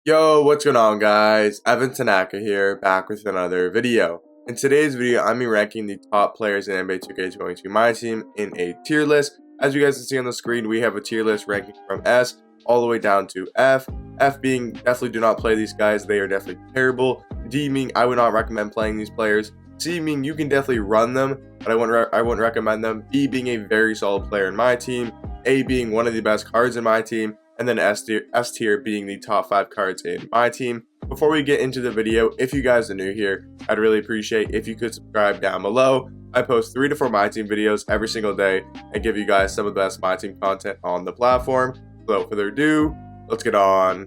Yo, what's going on guys? Evan Tanaka here, back with another video. In today's video, I'm ranking the top players in NBA 2K22 My Team in a tier list. As you guys can see on the screen, we have a tier list ranking from S all the way down to F. F being definitely do not play these guys, they are definitely terrible. D meaning I would not recommend playing these players. C meaning you can definitely run them, but I wouldn't recommend them. B being a very solid player in my team. A being one of the best cards in my team. And then S tier being the top 5 cards in my team. Before we get into the video, if you guys are new here, I'd really appreciate if you could subscribe down below. I post 3 to 4 My Team videos every single day and give you guys some of the best My Team content on the platform. Without further ado, let's get on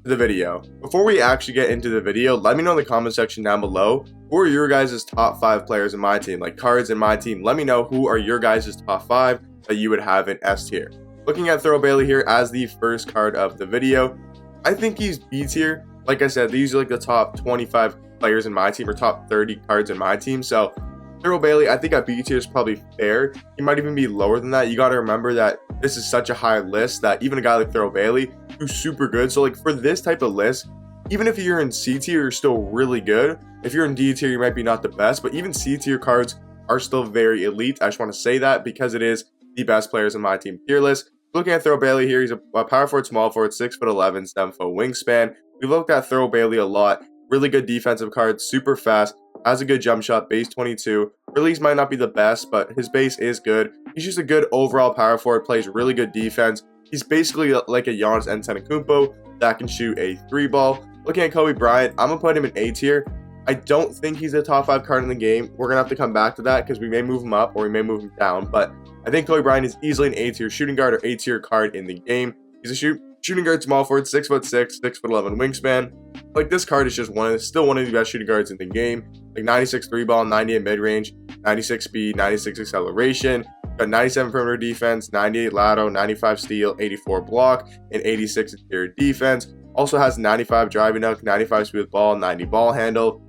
to the video. Before we actually get into the video, let me know in the comment section down below who are your guys' top 5 players in my team, like cards in my team. Let me know who are your guys' top 5 that you would have in S tier. Looking at Thurl Bailey here as the first card of the video, I think he's B tier. Like I said, these are like the top 25 players in my team or top 30 cards in my team. So Thurl Bailey, I think at B tier is probably fair. He might even be lower than that. You got to remember that this is such a high list that even a guy like Thurl Bailey, who's super good. So like for this type of list, even if you're in C tier, you're still really good. If you're in D tier, you might be not the best, but even C tier cards are still very elite. I just want to say that because it is the best players in my team tier list. Looking at Thurl Bailey here, he's a power forward, small forward, 6'11", 7-foot wingspan. We've looked at Thurl Bailey a lot. Really good defensive card, super fast, has a good jump shot, base 22. Release might not be the best, but his base is good. He's just a good overall power forward, plays really good defense. He's basically like a Giannis Antetokounmpo that can shoot a 3-ball. Looking at Kobe Bryant, I'm going to put him in A tier. I don't think he's a top 5 card in the game. We're going to have to come back to that because we may move him up or we may move him down, but I think Kobe Bryant is easily an A tier shooting guard or A tier card in the game. He's a shooting guard, small forward, 6'6", 6'11" wingspan. Like this card is just still one of the best shooting guards in the game. Like 96 3-ball, 98 mid-range, 96 speed, 96 acceleration, got 97 perimeter defense, 98 lateral, 95 steal, 84 block, and 86 interior defense. Also has 95 driving dunk, 95 speed with ball, 90 ball handle.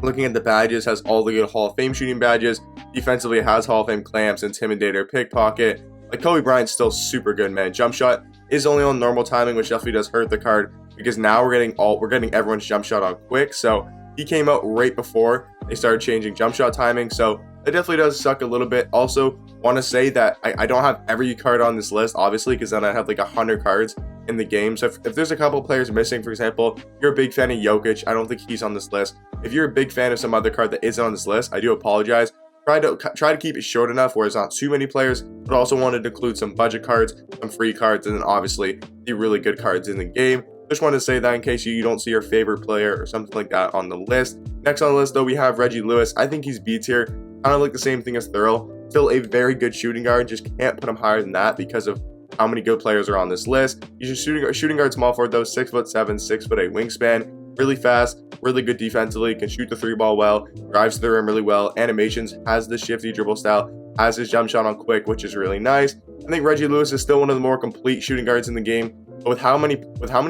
Looking at the badges, has all the good Hall of Fame shooting badges. Defensively, it has Hall of Fame clamps, intimidator, pickpocket. Like Kobe Bryant's still super good, man. Jump shot is only on normal timing, which definitely does hurt the card because now we're getting everyone's jump shot on quick. So he came out right before they started changing jump shot timing. So it definitely does suck a little bit. Also, want to say that I don't have every card on this list, obviously, because then I have like 100 cards in the game. So if there's a couple players missing, for example, you're a big fan of Jokic, I don't think he's on this list. If you're a big fan of some other card that isn't on this list, I do apologize. Try to keep it short enough where it's not too many players, but also wanted to include some budget cards, some free cards, and then obviously the really good cards in the game. Just wanted to say that in case you don't see your favorite player or something like that on the list. Next on the list, though, we have Reggie Lewis. I think he's B tier, kind of like the same thing as Thurl. Still a very good shooting guard, just can't put him higher than that because of how many good players are on this list. He's a shooting guard, small forward though, 6'7", 6'8" wingspan. Really fast, really good defensively, can shoot the 3-ball well, drives to the rim really well, animations, has the shifty dribble style, has his jump shot on quick, which is really nice. I think Reggie Lewis is still one of the more complete shooting guards in the game, but with how many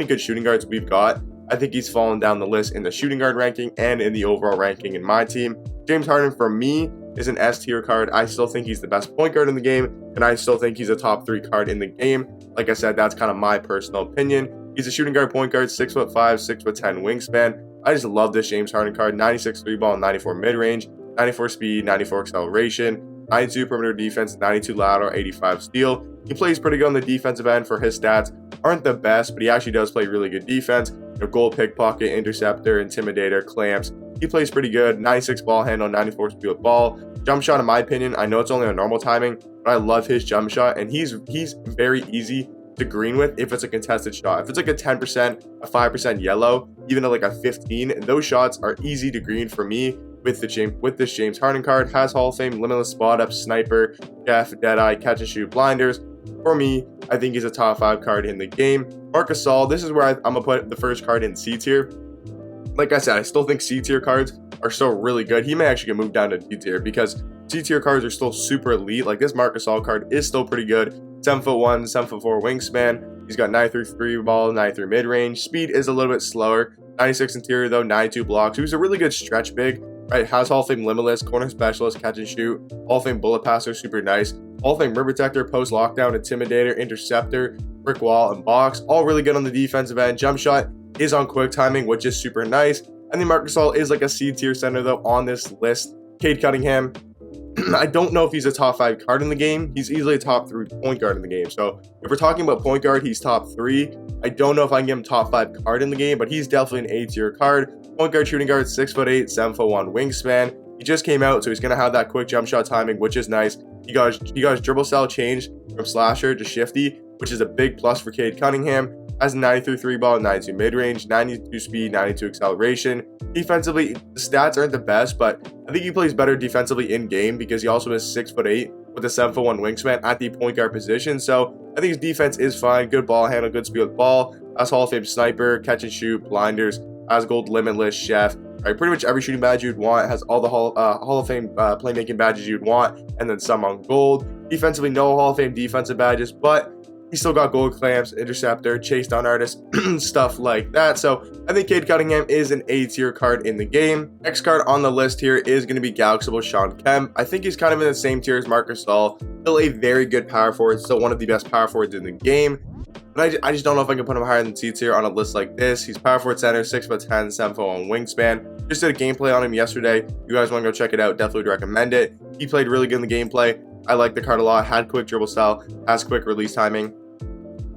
good shooting guards we've got, I think he's fallen down the list in the shooting guard ranking and in the overall ranking in my team. James Harden, for me, is an S tier card. I still think he's the best point guard in the game, and I still think he's a top 3 card in the game. Like I said, that's kind of my personal opinion. He's a shooting guard, point guard, 6'5", 6'10" wingspan. I just love this James Harden card. 96 3-ball, 94 mid-range, 94 speed, 94 acceleration, 92 perimeter defense, 92 lateral, 85 steal. He plays pretty good on the defensive end for his stats. Aren't the best, but he actually does play really good defense. Goal, pickpocket, interceptor, intimidator, clamps. He plays pretty good. 96 ball handle, 94 speed with ball. Jump shot, in my opinion, I know it's only on normal timing, but I love his jump shot, and he's very easy to green with if it's a contested shot. If it's like a 10%, a 5% yellow, even like a 15, those shots are easy to green for me with this James Harden card. Has Hall of Fame, limitless spot up, sniper, Jeff, deadeye, catch and shoot, blinders. For me, I think he's a top 5 card in the game. Marc Gasol, this is where I'm gonna put the first card in C tier. Like I said, I still think C tier cards are still really good. He may actually get moved down to D tier because C tier cards are still super elite. Like this Marc Gasol card is still pretty good. 7'1", 7'4" wingspan. He's got 93 3-ball, 93 mid-range. Speed is a little bit slower. 96 interior though, 92 blocks. He was a really good stretch big. Right, has Hall of Fame limitless, corner specialist, catch and shoot, Hall of Fame bullet passer, super nice. Hall of Fame rim protector, post lockdown, intimidator, interceptor, brick wall, and box. All really good on the defensive end. Jump shot is on quick timing, which is super nice. I think Marc Gasol is like a C tier center though on this list. Cade Cunningham, I don't know if he's a top 5 card in the game. He's easily a top 3 point guard in the game. So if we're talking about point guard, he's top 3. I don't know if I can give him top 5 card in the game, but he's definitely an A tier card. Point guard, shooting guard, 6'8", 7'1" wingspan. He just came out, so he's gonna have that quick jump shot timing, which is nice. He got his dribble style changed from slasher to shifty, which is a big plus for Cade Cunningham. Has 93 3 ball, 92 mid range, 92 speed, 92 acceleration. Defensively, the stats aren't the best, but I think he plays better defensively in game because he also is 6'8" with a 7'1" wingspan at the point guard position. So I think his defense is fine. Good ball handle, good speed with ball. Has Hall of Fame sniper, catch and shoot, blinders. Has gold, limitless, chef. Right, pretty much every shooting badge you'd want. Has all the Hall of Fame playmaking badges you'd want, and then some on gold. Defensively, no Hall of Fame defensive badges, but he still got gold clamps, interceptor, chase down artist, stuff like that. So I think Cade Cunningham is an A tier card in the game. Next card on the list here is going to be Galaxy Shawn Kemp. I think he's kind of in the same tier as Marc Gasol. Still a very good power forward, still one of the best power forwards in the game. But I just don't know if I can put him higher than C tier on a list like this. He's power forward center, 6'10", 7'1" wingspan. Just did a gameplay on him yesterday. You guys want to go check it out, definitely would recommend it. He played really good in the gameplay. I like the card a lot. Had quick dribble style, has quick release timing.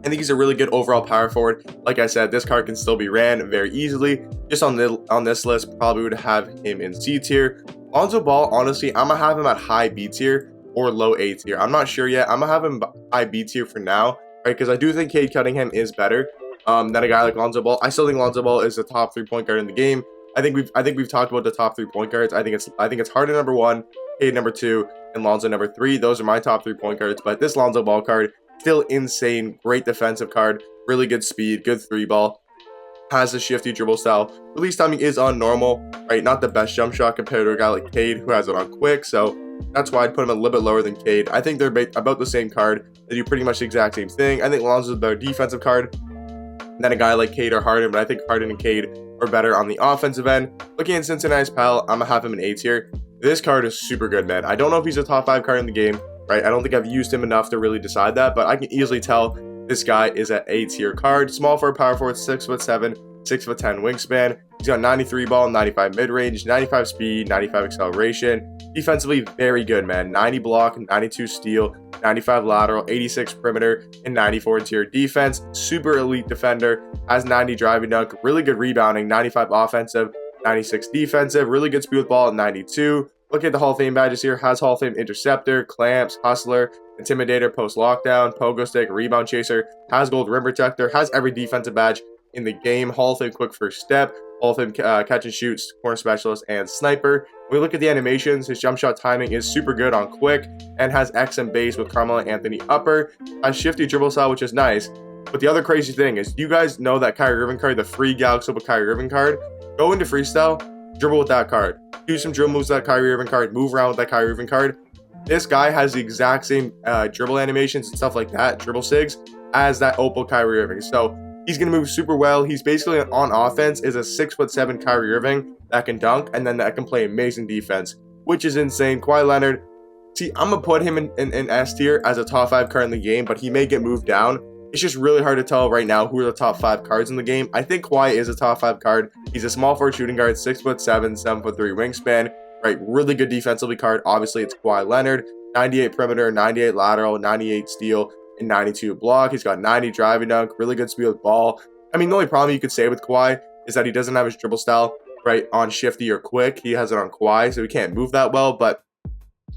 I think he's a really good overall power forward. Like I said, this card can still be ran very easily. Just on this list, probably would have him in C tier. Lonzo Ball, honestly, I'm going to have him at high B tier or low A tier. I'm not sure yet. I'm going to have him high B tier for now, right? Because I do think Cade Cunningham is better than a guy like Lonzo Ball. I still think Lonzo Ball is the top 3 point guard in the game. I think we've talked about the top 3 point guards. I think it's Harden number 1, Cade number 2, and Lonzo number 3. Those are my top 3 point guards. But this Lonzo Ball card, still insane, great defensive card, really good speed, good 3 ball, has a shifty dribble style. Release timing is on normal, right? Not the best jump shot compared to a guy like Cade who has it on quick, so that's why I'd put him a little bit lower than Cade. I think they're about the same card. They do pretty much the exact same thing. I think Lonzo's a better defensive card than a guy like Cade or Harden, but I think Harden and Cade are better on the offensive end. Looking at Cincinnati's pal, I'm gonna have him in A tier. This card is super good, man. I don't know if he's a top 5 card in the game, right? I don't think I've used him enough to really decide that, but I can easily tell this guy is an A tier card. Small for a power forward, 6'7", 6'10" wingspan. He's got 93 ball, 95 mid range, 95 speed, 95 acceleration. Defensively, very good, man. 90 block, 92 steal, 95 lateral, 86 perimeter, and 94 interior defense. Super elite defender. Has 90 driving dunk, really good rebounding, 95 offensive, 96 defensive, really good speed with ball at 92. Look at the Hall of Fame badges here. Has Hall of Fame interceptor, clamps, hustler, intimidator, post lockdown, pogo stick, rebound chaser. Has gold rim protector. Has every defensive badge in the game. Hall of Fame quick first step. Hall of Fame catch and shoot, corner specialist, and sniper. When we look at the animations, his jump shot timing is super good on quick and has X and base with Carmelo Anthony upper. Has shifty dribble style, which is nice. But the other crazy thing is, you guys know that Kyrie Irving card, the free Galaxy Kyrie Irving card. Go into freestyle, dribble with that card. Do some dribble moves with that Kyrie Irving card. Move around with that Kyrie Irving card. This guy has the exact same dribble animations and stuff like that, dribble sigs, as that Opal Kyrie Irving. So he's going to move super well. He's basically on offense is a 6'7" Kyrie Irving that can dunk and then that can play amazing defense, which is insane. Kawhi Leonard, see, I'm going to put him in S tier as a top 5 card in the game, but he may get moved down. It's just really hard to tell right now who are the top 5 cards in the game. I think Kawhi is a top 5 card. He's a small forward shooting guard, 6'7", 7'3" wingspan, right? Really good defensively card. Obviously, it's Kawhi Leonard. 98 perimeter, 98 lateral, 98 steal, and 92 block. He's got 90 driving dunk, really good speed with ball. I mean, the only problem you could say with Kawhi is that he doesn't have his dribble style, right, on shifty or quick. He has it on Kawhi, so he can't move that well. But,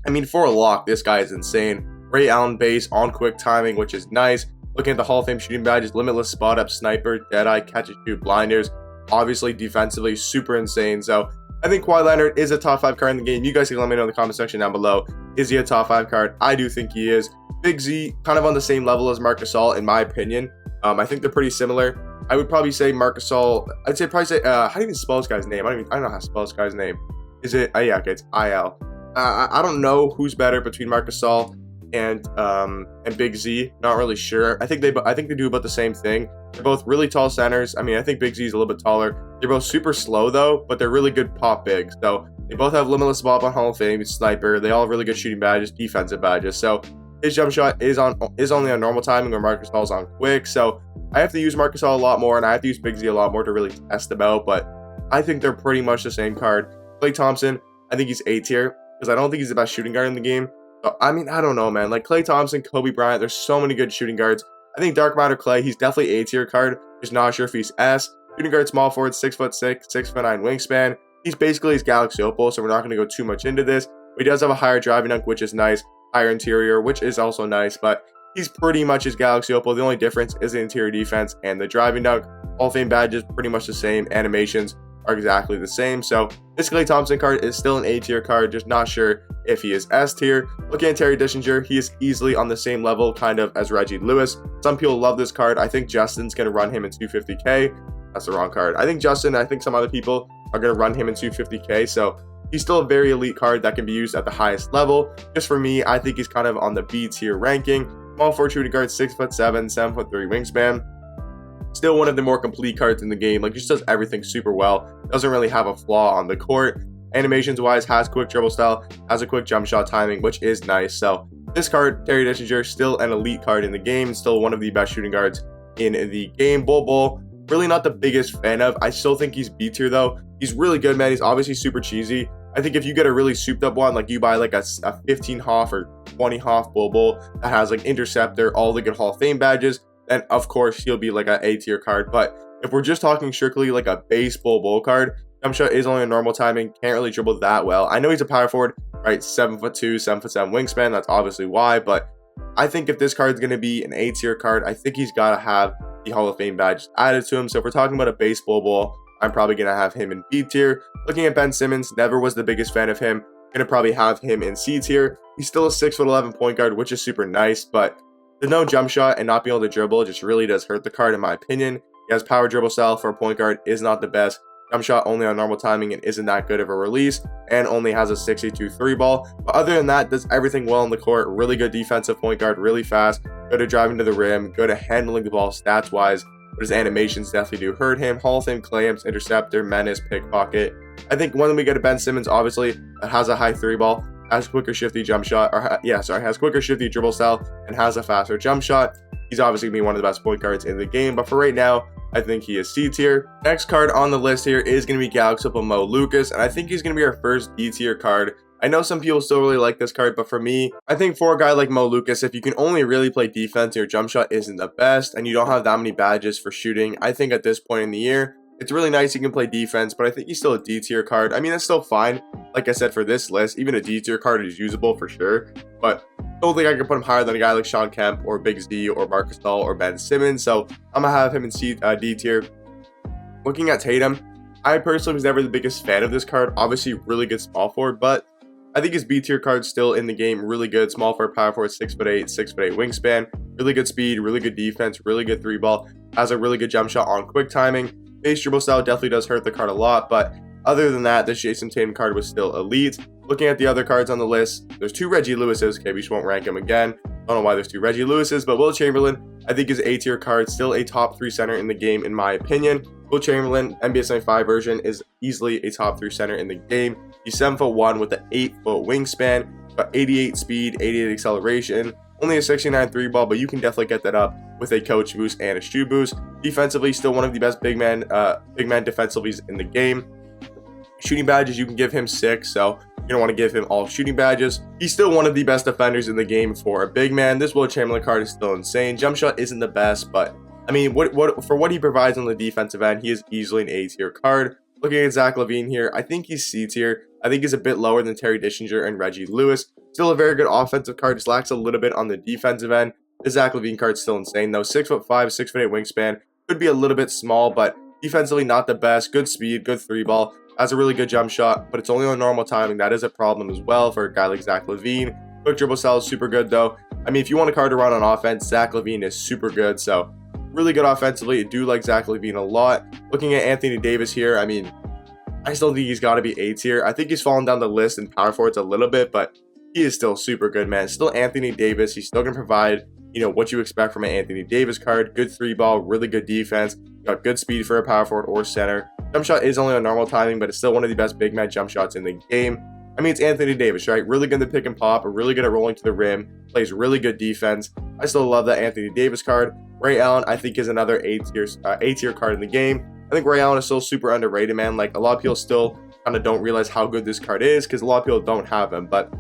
I mean, for a lock, this guy is insane. Ray Allen base on quick timing, which is nice. Looking at the Hall of Fame shooting badges, limitless spot up, sniper, deadeye, catch and shoot, blinders. Obviously, defensively, super insane. So I think Kawhi Leonard is a top 5 card in the game. You guys can let me know in the comment section down below. Is he a top 5 card? I do think he is. Big Z, kind of on the same level as Marc Gasol, in my opinion. I think they're pretty similar. I would probably say Marc Gasol. How do you even spell this guy's name? I don't know how to spell this guy's name. Is it? Yeah, okay, it's IL. I don't know who's better between Marc Gasol and Big Z. Not really sure. I think they do about the same thing. They're both really tall centers. I mean, I think Big Z is a little bit taller. They're both super slow though, but they're really good pop bigs. So they both have limitless spot on Hall of Fame, sniper. They all have really good shooting badges, defensive badges. So his jump shot is only on normal timing, where Marc Gasol's on quick. So I have to use Marcus All a lot more, and I have to use Big Z a lot more to really test them out, but I think they're pretty much the same card. Klay Thompson, I think he's A tier, because I don't think he's the best shooting guard in the game. So, I mean, I don't know, man. Like, Klay Thompson, Kobe Bryant, there's so many good shooting guards. I think Dark Matter Klay, he's definitely A tier card. Just not sure if he's S. Shooting guard, small forward, 6'6", 6'9" wingspan. He's basically his Galaxy Opal, so we're not going to go too much into this. But he does have a higher driving dunk, which is nice. Higher interior, which is also nice, but he's pretty much his Galaxy Opal. The only difference is the interior defense and the driving dunk. Hall of Fame badges pretty much the same. Animations are exactly the same. So this Klay Thompson card is still an A tier card, just not sure if he is S tier. Looking at Terry Dischinger, he is easily on the same level kind of as Reggie Lewis. Some people love this card. I think Justin's going to run him in 250k. That's the wrong card. I think Justin, I think some other people are going to run him in 250k. So he's still a very elite card that can be used at the highest level. Just for me, I think he's kind of on the B tier ranking. Small forward shooting guard, 6'7", 7'3" wingspan. Still one of the more complete cards in the game. Like, he just does everything super well. Doesn't really have a flaw on the court. Animations wise, has quick dribble style, has a quick jump shot timing, which is nice. So this card, Terry Dischinger, still an elite card in the game. Still one of the best shooting guards in the game. Bol, really not the biggest fan of. I still think he's B tier though. He's really good, man. He's obviously super cheesy. I think if you get a really souped up one, like you buy like a 15 Hoff or 20 Hoff Bol that has like interceptor, all the good Hall of Fame badges, then of course he'll be like an A tier card. But if we're just talking strictly like a base Bol card, jump shot is only a normal timing, can't really dribble that well. I know he's a power forward, right? 7'2", 7'7" wingspan. That's obviously why. But I think if this card's going to be an A tier card, I think he's got to have the Hall of Fame badge added to him. So if we're talking about a base Bol, I'm probably going to have him in B tier. Looking at Ben Simmons, never was the biggest fan of him. Going to probably have him in C tier. He's still a 6'11" point guard, which is super nice, but there's no jump shot and not being able to dribble just really does hurt the card in my opinion. He has power dribble style for a point guard, is not the best. Jump shot only on normal timing and isn't that good of a release, and only has a 62 3 ball. But other than that, does everything well on the court. Really good defensive point guard, really fast, good at driving to the rim, good at handling the ball stats wise. But his animations definitely do hurt him. Hall of Fame clamps, interceptor, menace, pickpocket. I think when we get a Ben Simmons, obviously, that has a high 3 ball, has quicker shifty jump shot, has quicker shifty dribble style, and has a faster jump shot. He's obviously going to be one of the best point guards in the game, but for right now, I think he is C tier. Next card on the list here is going to be Galaxy Opal Mo Lucas, and I think he's going to be our first D tier card. I know some people still really like this card, but for me, I think for a guy like Mo Lucas, if you can only really play defense, your jump shot isn't the best, and you don't have that many badges for shooting, I think at this point in the year, it's really nice you can play defense, but I think he's still a D tier card. I mean, it's still fine. Like I said, for this list, even a D tier card is usable for sure, but I don't think I can put him higher than a guy like Sean Kemp or Big Z or Marcus Gasol or Ben Simmons, so I'm going to have him in D tier. Looking at Tatum, I personally was never the biggest fan of this card. Obviously, really good small forward, but I think his B tier card still in the game, really good small forward, power forward, 6'8", 6'8" wingspan, really good speed, really good defense, really good 3 ball, has a really good jump shot on quick timing. Base dribble style definitely does hurt the card a lot, but other than that, this Jason Tatum card was still elite. Looking at the other cards on the list, there's 2 Reggie Lewises. Okay, we just won't rank him again. I don't know why there's 2 Reggie Lewises, but Will Chamberlain, I think is A tier card, still a top 3 center in the game in my opinion. Will Chamberlain, NBA 75 version, is easily a top 3 center in the game. He's 7'1" with an 8-foot wingspan, got 88 speed, 88 acceleration, only a 69 3 ball, but you can definitely get that up with a coach boost and a shoe boost. Defensively, still one of the best big man defensively in the game. Shooting badges, you can give him 6, so you don't want to give him all shooting badges. He's still one of the best defenders in the game for a big man. This Will Chamberlain card is still insane. Jump shot isn't the best, but I mean, for what he provides on the defensive end, he is easily an A tier card. Looking at Zach LaVine here, I think he's C tier. I think he's a bit lower than Terry Dischinger and Reggie Lewis. Still a very good offensive card, just lacks a little bit on the defensive end. The Zach LaVine card's still insane though. 6'5", 6'8" wingspan. Could be a little bit small, but defensively not the best. Good speed, good 3 ball. Has a really good jump shot, but it's only on normal timing. That is a problem as well for a guy like Zach LaVine. Quick dribble style is super good though. I mean, if you want a card to run on offense, Zach LaVine is super good. So really good offensively. I do like Zach LaVine a lot. Looking at Anthony Davis here, I mean, I still think he's got to be A tier. I think he's fallen down the list in power forwards a little bit, but he is still super good, man. Still Anthony Davis. He's still going to provide, you know, what you expect from an Anthony Davis card. Good 3 ball, really good defense. Got good speed for a power forward or center. Jump shot is only on normal timing, but it's still one of the best big man jump shots in the game. I mean, it's Anthony Davis, right? Really good at pick and pop, really good at rolling to the rim, plays really good defense. I still love that Anthony Davis card. Ray Allen, I think, is another A tier card in the game. I think Ray Allen is still super underrated, man. Like, a lot of people still kind of don't realize how good this card is because a lot of people don't have him. But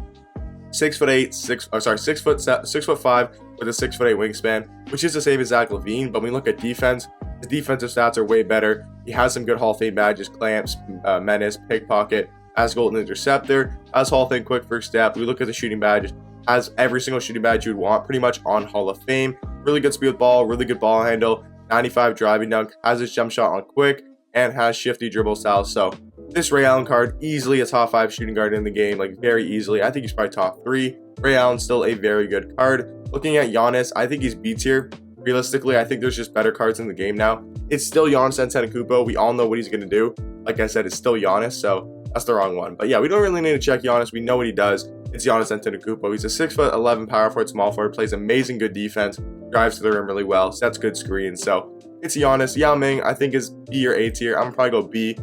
6'8", 6'5" with a 6'8" wingspan, which is the same as Zach LaVine. But when we look at defense, his defensive stats are way better. He has some good Hall of Fame badges: clamps, menace, pickpocket, has golden interceptor, has Hall of Fame quick first step. We look at the shooting badges, has every single shooting badge you'd want pretty much on Hall of Fame. Really good speed with ball, really good ball handle, 95 driving dunk, has his jump shot on quick, and has shifty dribble style. So this Ray Allen card, easily a top 5 shooting guard in the game, like very easily. I think he's probably top 3. Ray Allen's still a very good card. Looking at Giannis, I think he's B tier. Realistically, I think there's just better cards in the game now. It's still Giannis Antetokounmpo. We all know what he's going to do. Like I said, it's still Giannis, so that's the wrong one. But yeah, we don't really need to check Giannis. We know what he does. It's Giannis Antetokounmpo. He's a 6'11" power forward, small forward, plays amazing good defense, drives to the rim really well, sets good screens. So it's Giannis. Yao Ming, I think, is B or A tier. I'm probably go B.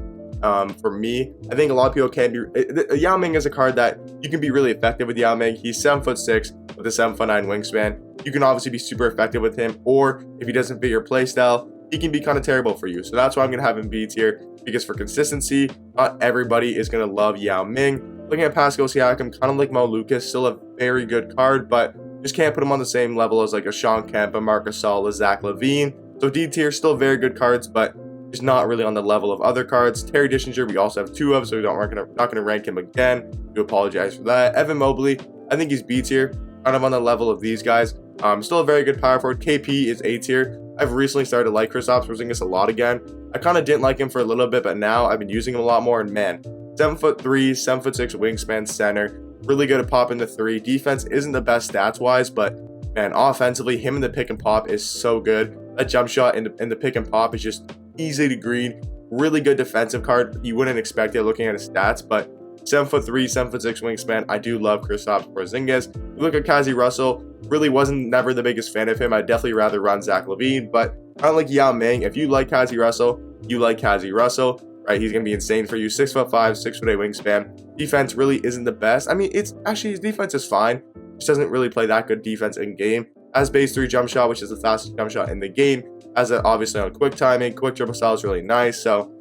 For me, I think a lot of people can be. Yao Ming is a card that you can be really effective with. Yao Ming, he's 7'6" with a 7'9" wingspan. You can obviously be super effective with him, or if he doesn't fit your play style, he can be kind of terrible for you. So that's why I'm gonna have him B tier, because for consistency, not everybody is gonna love Yao Ming. Looking at Pascal Siakam, kind of like Mo Lucas, still a very good card, but just can't put him on the same level as like a Sean Kemp, a Marc Gasol, a Zach LaVine. So D tier, still very good cards, but just not really on the level of other cards. Terry Dishinger, we also have 2 of, so we're not gonna rank him again. I do apologize for that. Evan Mobley, I think he's B tier, kind of on the level of these guys. Still a very good power forward. KP is A tier. I've recently started to like Kristaps Porzingis a lot again. I kind of didn't like him for a little bit, but now I've been using him a lot more. And man, 7'3", 7'6" wingspan, center, really good at popping the 3. Defense isn't the best stats wise, but man, offensively, him in the pick and pop is so good. That jump shot in the pick and pop is just easy to green. Really good defensive card. You wouldn't expect it looking at his stats, but 7'3", 7'6" wingspan. I do love Kristaps Porzingis. You look at Kazi Russell, really wasn't never the biggest fan of him. I'd definitely rather run Zach LaVine, but unlike Yao Ming, if you like Kazi Russell, you like Kazi Russell, right? He's gonna be insane for you. 6'5", 6'8" wingspan. Defense really isn't the best. I mean, it's actually, his defense is fine. Just doesn't really play that good defense in game. Has base 3 jump shot, which is the fastest jump shot in the game. Has it obviously on quick timing. Quick dribble style is really nice. So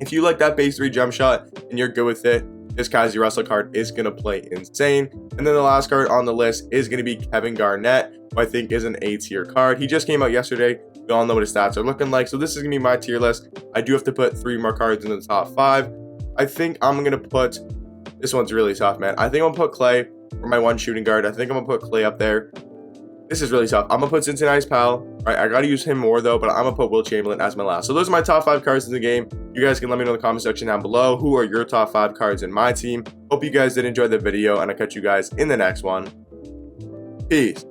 if you like that base 3 jump shot and you're good with it, this Kazi Russell card is going to play insane. And then the last card on the list is going to be Kevin Garnett, who I think is an A tier card. He just came out yesterday. We all know what his stats are looking like. So this is going to be my tier list. I do have to put 3 more cards in the top 5. I think I'm going to put, this one's really tough, man. I think I'm going to put Clay for my 1 shooting guard. I think I'm going to put Clay up there. This is really tough. I'm going to put Cincinnati's pal. Right, I got to use him more, though, but I'm going to put Will Chamberlain as my last. So those are my top 5 cards in the game. You guys can let me know in the comment section down below. Who are your top 5 cards in my team? Hope you guys did enjoy the video, and I'll catch you guys in the next one. Peace.